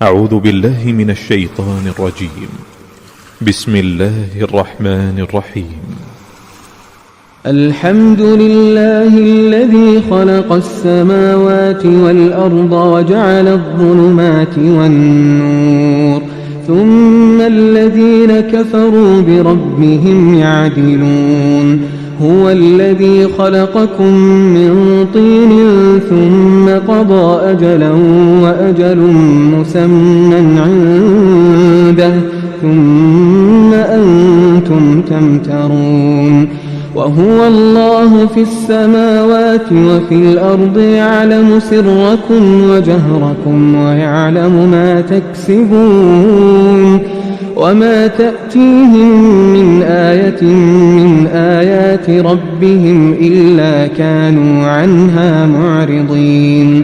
أعوذ بالله من الشيطان الرجيم. بسم الله الرحمن الرحيم. الحمد لله الذي خلق السماوات والأرض وجعل الظلمات والنور، ثم الذين كفروا بربهم يعدلون. هو الذي خلقكم من طين ثم قضى أجلا وأجل مسمى عنده ثم أنتم تمترون. وهو الله في السماوات وفي الأرض يعلم سركم وجهركم ويعلم ما تكسبون. وما تأتيهم من آية من آيات ربهم إلا كانوا عنها معرضين.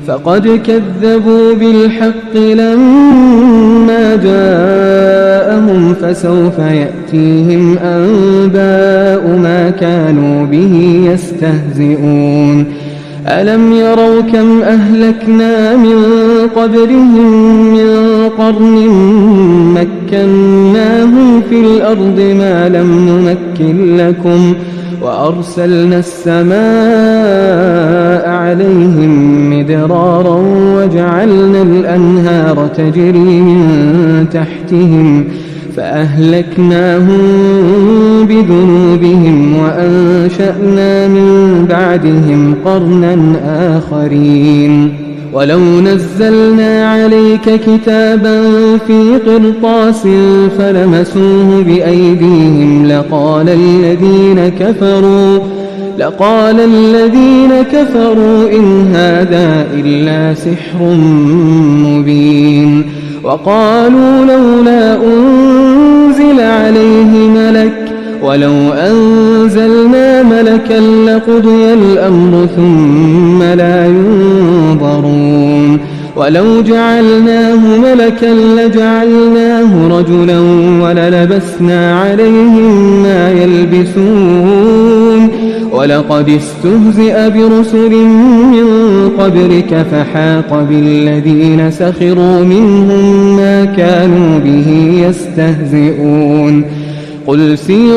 فقد كذبوا بالحق لما جاءهم، فسوف يأتيهم أنباء ما كانوا به يستهزئون. ألم يروا كم أهلكنا من قبلهم من قرن مكناهم في الأرض ما لم نمكن لكم، وأرسلنا السماء عليهم مدرارا وجعلنا الأنهار تجري من تحتهم فأهلكناهم بذنوبهم وأنشأنا من بعدهم قرنا آخرين. ولو نزلنا عليك كتابا في قرطاس فلمسوه بأيديهم لقال الذين كفروا إن هذا إلا سحر مبين. وقالوا لولا أنزل عليه ملك، ولو أنزلنا ملكا لقضي الأمر ثم لا ينظرون. ولو جعلناه ملكا لجعلناه رجلا وللبسنا عليهم ما يلبسون. ولقد استهزئ برسل من قبلك فحاق بالذين سخروا منهم ما كانوا به يستهزئون. قل سيروا